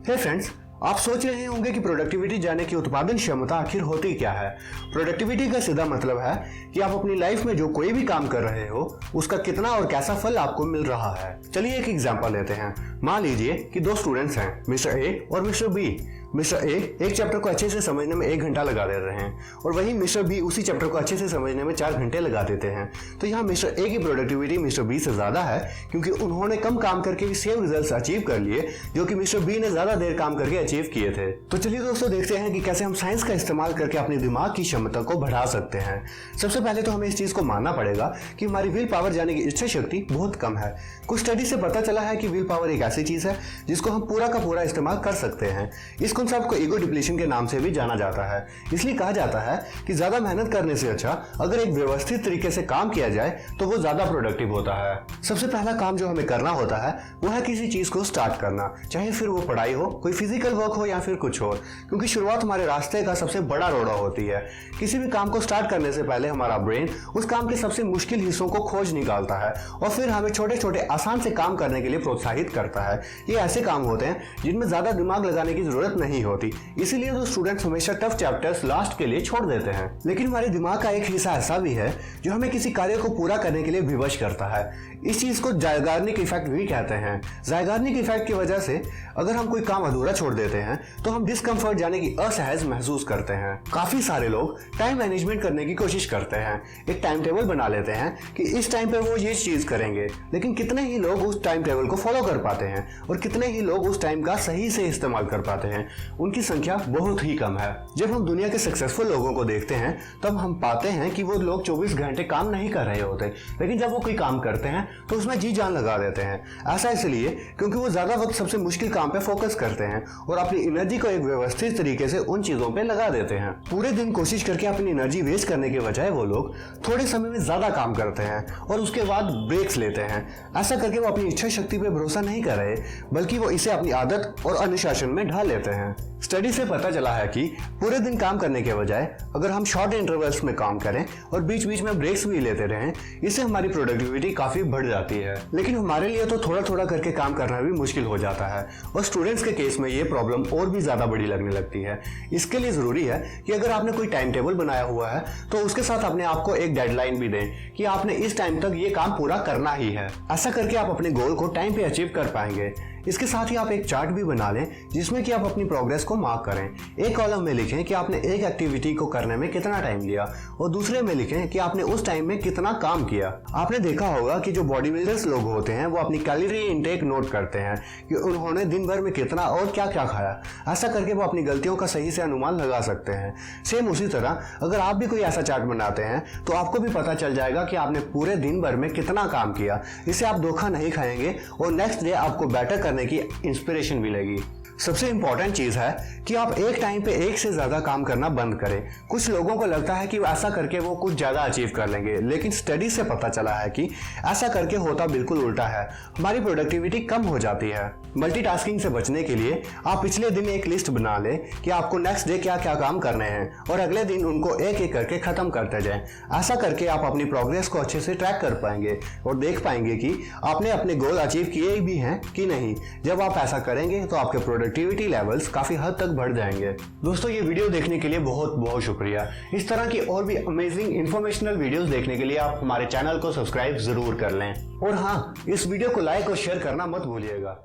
हे friends, आप सोच रहे होंगे कि प्रोडक्टिविटी जाने की उत्पादन क्षमता आखिर होती क्या है। प्रोडक्टिविटी का सीधा मतलब है कि आप अपनी लाइफ में जो कोई भी काम कर रहे हो उसका कितना और कैसा फल आपको मिल रहा है। चलिए एक एग्जांपल लेते हैं। मान लीजिए कि दो स्टूडेंट्स हैं, मिस्टर ए और मिस्टर बी। मिस्टर ए एक चैप्टर को अच्छे से समझने में 1 घंटा लगा दे रहे हैं और वहीं मिस्टर बी उसी चैप्टर को अच्छे से समझने में 4 घंटे लगा देते हैं। तो यहाँ मिस्टर ए की प्रोडक्टिविटी मिस्टर बी से ज्यादा है, क्योंकि उन्होंने कम काम करके भी सेम रिजल्ट्स अचीव कर लिए जो कि मिस्टर बी ने ज्यादा देर काम करके अचीव किए थे। तो चलिए दोस्तों देखते हैं कि कैसे हम साइंस का इस्तेमाल करके अपने दिमाग की क्षमता को बढ़ा सकते हैं। सबसे पहले तो हमें इस चीज को मानना पड़ेगा कि हमारी विल पावर जाने की इच्छा शक्ति बहुत कम है। कुछ स्टडी से पता चला है कि विल पावर एक ऐसी चीज है जिसको हम पूरा का पूरा इस्तेमाल कर सकते हैं। इस कॉन्सेप्ट को ईगो डिप्लीशन के नाम से भी जाना जाता है। इसलिए कहा जाता है कि ज्यादा मेहनत करने से अच्छा अगर एक व्यवस्थित तरीके से काम किया जाए तो वो ज्यादा प्रोडक्टिव होता है। सबसे पहला काम जो हमें करना होता है वो है किसी चीज को स्टार्ट करना, चाहे फिर वो पढ़ाई हो, कोई फिजिकल वर्क हो या फिर कुछ और, क्योंकि शुरुआत हमारे रास्ते का सबसे बड़ा रोड़ा होती है। किसी भी काम को स्टार्ट करने से पहले हमारा ब्रेन उस काम के सबसे मुश्किल हिस्सों को खोज निकालता है और फिर हमें छोटे छोटे आसान से काम करने के लिए प्रोत्साहित करता है। ये ऐसे काम होते हैं जिनमें ज्यादा दिमाग लगाने की जरूरत नहीं होती, इसीलिए तो स्टूडेंट्स हमेशा टफ चैप्टर्स लास्ट के लिए छोड़ देते हैं। लेकिन हमारे दिमाग का एक हिस्सा ऐसा भी है जो हमें किसी कार्य को पूरा करने के लिए विवश करता है। इस चीज को ज़ायगार्निक इफेक्ट भी कहते हैं। ज़ायगार्निक इफेक्ट की वजह से अगर हम कोई काम अधूरा छोड़ देते हैं तो हम डिस्कम्फर्ट यानी कि असहज महसूस करते हैं। काफी सारे लोग टाइम मैनेजमेंट करने की कोशिश करते हैं, एक टाइम टेबल बना लेते हैं कि इस टाइम पे वो ये चीज करेंगे, लेकिन कितने ही लोग उस टाइम टेबल को फॉलो कर पाते हैं और कितने ही लोग उस टाइम का सही से इस्तेमाल कर पाते हैं, उनकी संख्या बहुत ही कम है। जब हम दुनिया के सक्सेसफुल लोगों को देखते हैं तब हम पाते हैं कि वो लोग 24 घंटे काम नहीं कर रहे होते, लेकिन जब वो कोई काम करते हैं तो उसमें जी जान लगा देते हैं। ऐसा इसलिए क्योंकि वो ज्यादा वक्त सबसे मुश्किल काम पे फोकस करते हैं और अपनी एनर्जी को एक व्यवस्थित तरीके से उन चीजों पे लगा देते हैं। पूरे दिन कोशिश करके अपनी एनर्जी वेस्ट करने के बजाय वो लोग थोड़े समय में ज्यादा काम करते हैं और उसके बाद ब्रेक्स लेते हैं। ऐसा करके वो अपनी इच्छा शक्ति पे भरोसा नहीं कर रहे, बल्कि वो इसे अपनी आदत और अनुशासन में ढाल लेते हैं। स्टडी से पता चला है कि पूरे दिन काम करने के बजाय अगर हम शॉर्ट इंटरवल्स में काम करें और बीच बीच में ब्रेक्स भी लेते रहें, इससे हमारी प्रोडक्टिविटी काफी बढ़ जाती है। लेकिन हमारे लिए तो थोड़ा थोड़ा करके काम करना भी मुश्किल हो जाता है और स्टूडेंट्स के केस में ये प्रॉब्लम और भी ज्यादा बड़ी लगने लगती है। इसके लिए जरूरी है कि अगर आपने कोई टाइम टेबल बनाया हुआ है तो उसके साथ अपने आप को एक डेडलाइन भी दें कि आपने इस टाइम तक ये काम पूरा करना ही है। ऐसा करके आप अपने गोल को टाइम पे अचीव कर पाएंगे। इसके साथ ही आप एक चार्ट भी बना लें जिसमें कि आप अपनी प्रोग्रेस को मार्क करें। एक कॉलम में लिखें कि आपने एक एक्टिविटी को करने में कितना टाइम लिया और दूसरे में लिखें कि आपने उस टाइम में कितना काम किया। आपने देखा होगा कि जो बॉडी बिल्डर्स लोग होते हैं वो अपनी कैलोरी इनटेक नोट करते हैं कि उन्होंने दिन भर में कितना और क्या क्या खाया। ऐसा करके वो अपनी गलतियों का सही से अनुमान लगा सकते हैं। सेम उसी तरह अगर आप भी कोई ऐसा चार्ट बनाते हैं तो आपको भी पता चल जाएगा कि आपने पूरे दिन भर में कितना काम किया। इससे आप धोखा नहीं खाएंगे और नेक्स्ट डे आपको बेटर करने की इंस्पिरेशन मिलेगी। सबसे इंपॉर्टेंट चीज है कि आप एक टाइम पे एक से ज्यादा काम करना बंद करें। कुछ लोगों को लगता है कि ऐसा करके वो कुछ ज्यादा अचीव कर लेंगे, लेकिन स्टडी से पता चला है कि ऐसा करके होता बिल्कुल उल्टा है। हमारी प्रोडक्टिविटी कम हो जाती है। मल्टीटास्किंग से बचने के लिए आप पिछले दिन एक लिस्ट बना लें कि आपको नेक्स्ट डे क्या क्या काम करने हैं और अगले दिन उनको एक एक करके खत्म करते जाएं। ऐसा करके आप अपनी प्रोग्रेस को अच्छे से ट्रैक कर पाएंगे और देख पाएंगे कि आपने अपने गोल अचीव किए भी हैं कि नहीं। जब आप ऐसा करेंगे तो आपके प्रोडक्टिविटी लेवल्स काफी हद तक बढ़ जाएंगे। दोस्तों ये वीडियो देखने के लिए बहुत बहुत शुक्रिया। इस तरह की और भी अमेजिंग इंफॉर्मेशनल वीडियोस देखने के लिए आप हमारे चैनल को सब्सक्राइब जरूर कर लें और हाँ, इस वीडियो को लाइक और शेयर करना मत भूलिएगा।